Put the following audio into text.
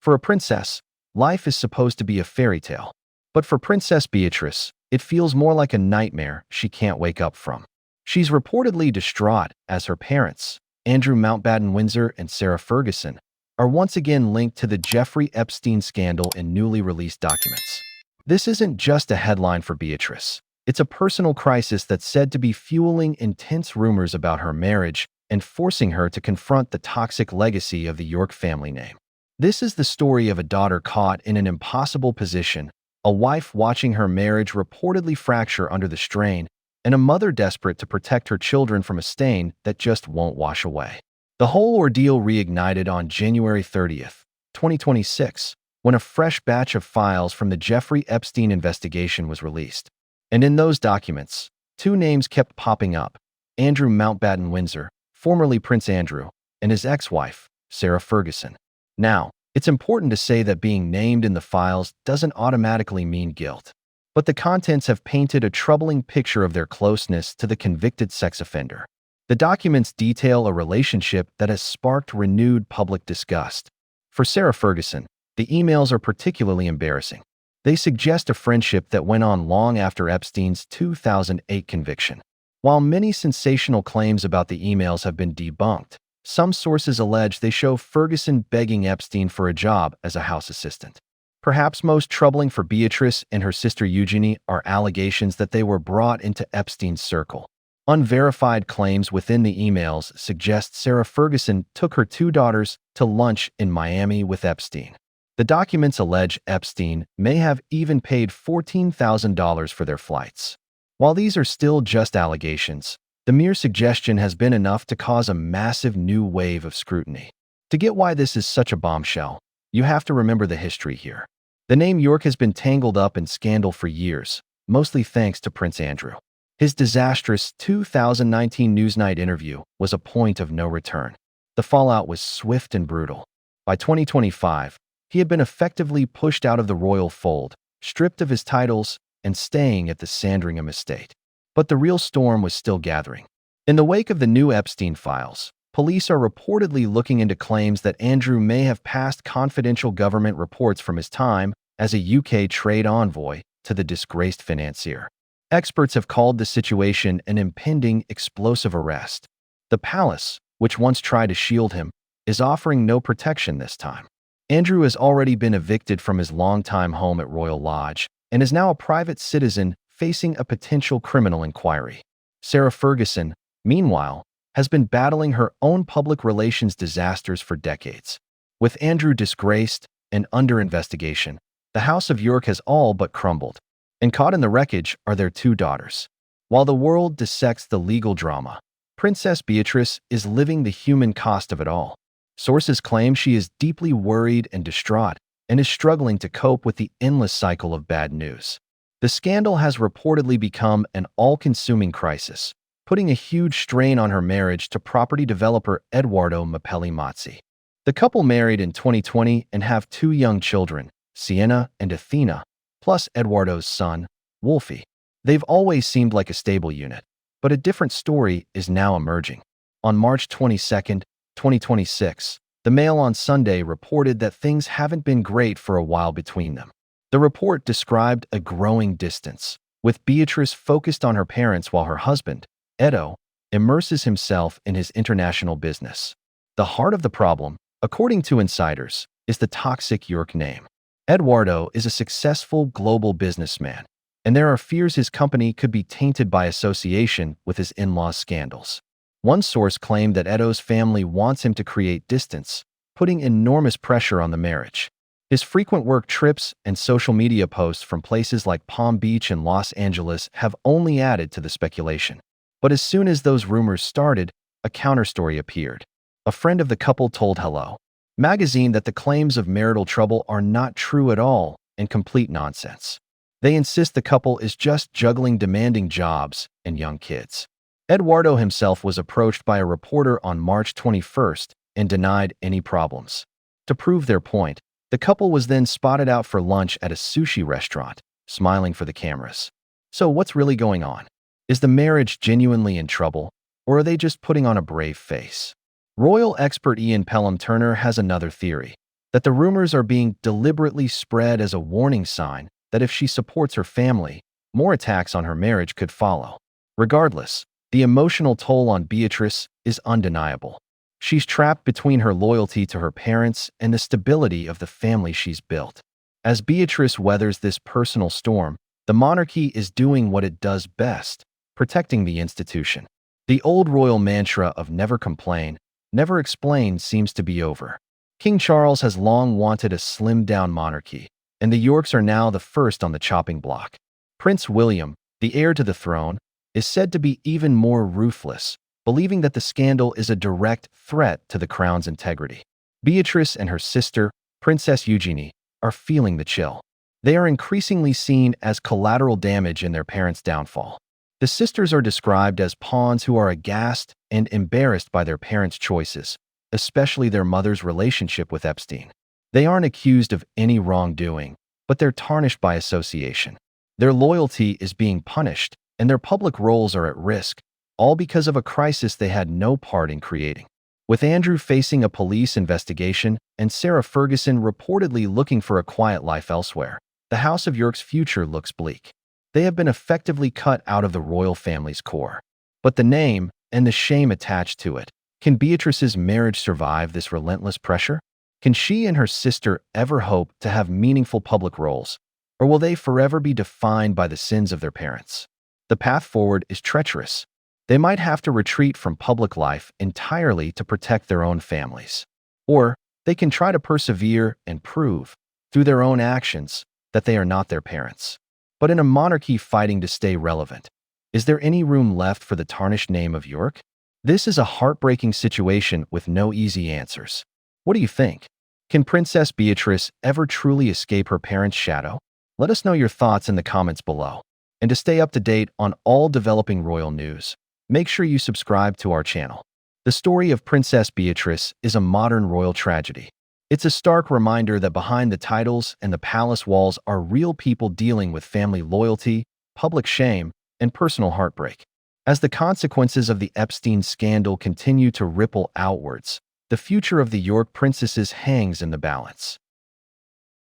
For a princess, life is supposed to be a fairy tale. But for Princess Beatrice, it feels more like a nightmare she can't wake up from. She's reportedly distraught as her parents, Andrew Mountbatten Windsor and Sarah Ferguson, are once again linked to the Jeffrey Epstein scandal in newly released documents. This isn't just a headline for Beatrice. It's a personal crisis that's said to be fueling intense rumors about her marriage and forcing her to confront the toxic legacy of the York family name. This is the story of a daughter caught in an impossible position, a wife watching her marriage reportedly fracture under the strain, and a mother desperate to protect her children from a stain that just won't wash away. The whole ordeal reignited on January 30th, 2026, when a fresh batch of files from the Jeffrey Epstein investigation was released. And in those documents, two names kept popping up: Andrew Mountbatten Windsor, formerly Prince Andrew, and his ex-wife, Sarah Ferguson. Now, it's important to say that being named in the files doesn't automatically mean guilt. But the contents have painted a troubling picture of their closeness to the convicted sex offender. The documents detail a relationship that has sparked renewed public disgust. For Sarah Ferguson, the emails are particularly embarrassing. They suggest a friendship that went on long after Epstein's 2008 conviction. While many sensational claims about the emails have been debunked, some sources allege they show Ferguson begging Epstein for a job as a house assistant. Perhaps most troubling for Beatrice and her sister Eugenie are allegations that they were brought into Epstein's circle. Unverified claims within the emails suggest Sarah Ferguson took her two daughters to lunch in Miami with Epstein. The documents allege Epstein may have even paid $14,000 for their flights. While these are still just allegations, the mere suggestion has been enough to cause a massive new wave of scrutiny. To get why this is such a bombshell, you have to remember the history here. The name York has been tangled up in scandal for years, mostly thanks to Prince Andrew. His disastrous 2019 Newsnight interview was a point of no return. The fallout was swift and brutal. By 2025, he had been effectively pushed out of the royal fold, stripped of his titles, and staying at the Sandringham estate. But the real storm was still gathering. In the wake of the new Epstein files, police are reportedly looking into claims that Andrew may have passed confidential government reports from his time as a UK trade envoy to the disgraced financier. Experts have called the situation an impending explosive arrest. The palace, which once tried to shield him, is offering no protection this time. Andrew has already been evicted from his longtime home at Royal Lodge and is now a private citizen facing a potential criminal inquiry. Sarah Ferguson, meanwhile, has been battling her own public relations disasters for decades. With Andrew disgraced and under investigation, the House of York has all but crumbled, and caught in the wreckage are their two daughters. While the world dissects the legal drama, Princess Beatrice is living the human cost of it all. Sources claim she is deeply worried and distraught and is struggling to cope with the endless cycle of bad news. The scandal has reportedly become an all-consuming crisis, putting a huge strain on her marriage to property developer Edoardo Mapelli-Mazzi. The couple married in 2020 and have two young children, Sienna and Athena, plus Edoardo's son, Wolfie. They've always seemed like a stable unit, but a different story is now emerging. On March 22, 2026, the Mail on Sunday reported that things haven't been great for a while between them. The report described a growing distance, with Beatrice focused on her parents while her husband, Edo, immerses himself in his international business. The heart of the problem, according to insiders, is the toxic York name. Edoardo is a successful global businessman, and there are fears his company could be tainted by association with his in-laws' scandals. One source claimed that Edo's family wants him to create distance, putting enormous pressure on the marriage. His frequent work trips and social media posts from places like Palm Beach and Los Angeles have only added to the speculation. But as soon as those rumors started, a counterstory appeared. A friend of the couple told Hello Magazine that the claims of marital trouble are not true at all and complete nonsense. They insist the couple is just juggling demanding jobs and young kids. Edoardo himself was approached by a reporter on March 21st and denied any problems. To prove their point, The couple was then spotted out for lunch at a sushi restaurant, smiling for the cameras. So what's really going on? Is the marriage genuinely in trouble, or are they just putting on a brave face? Royal expert Ian Pelham-Turner has another theory, that the rumors are being deliberately spread as a warning sign that if she supports her family, more attacks on her marriage could follow. Regardless, the emotional toll on Beatrice is undeniable. She's trapped between her loyalty to her parents and the stability of the family she's built. As Beatrice weathers this personal storm, the monarchy is doing what it does best, protecting the institution. The old royal mantra of never complain, never explain seems to be over. King Charles has long wanted a slimmed-down monarchy, and the Yorks are now the first on the chopping block. Prince William, the heir to the throne, is said to be even more ruthless, believing that the scandal is a direct threat to the crown's integrity. Beatrice and her sister, Princess Eugenie, are feeling the chill. They are increasingly seen as collateral damage in their parents' downfall. The sisters are described as pawns who are aghast and embarrassed by their parents' choices, especially their mother's relationship with Epstein. They aren't accused of any wrongdoing, but they're tarnished by association. Their loyalty is being punished, and their public roles are at risk, all because of a crisis they had no part in creating. With Andrew facing a police investigation and Sarah Ferguson reportedly looking for a quiet life elsewhere, the House of York's future looks bleak. They have been effectively cut out of the royal family's core. But the name and the shame attached to it, can Beatrice's marriage survive this relentless pressure? Can she and her sister ever hope to have meaningful public roles, or will they forever be defined by the sins of their parents? The path forward is treacherous. They might have to retreat from public life entirely to protect their own families. Or they can try to persevere and prove, through their own actions, that they are not their parents. But in a monarchy fighting to stay relevant, is there any room left for the tarnished name of York? This is a heartbreaking situation with no easy answers. What do you think? Can Princess Beatrice ever truly escape her parents' shadow? Let us know your thoughts in the comments below. And to stay up to date on all developing royal news, make sure you subscribe to our channel. The story of Princess Beatrice is a modern royal tragedy. It's a stark reminder that behind the titles and the palace walls are real people dealing with family loyalty, public shame, and personal heartbreak. As the consequences of the Epstein scandal continue to ripple outwards, the future of the York princesses hangs in the balance.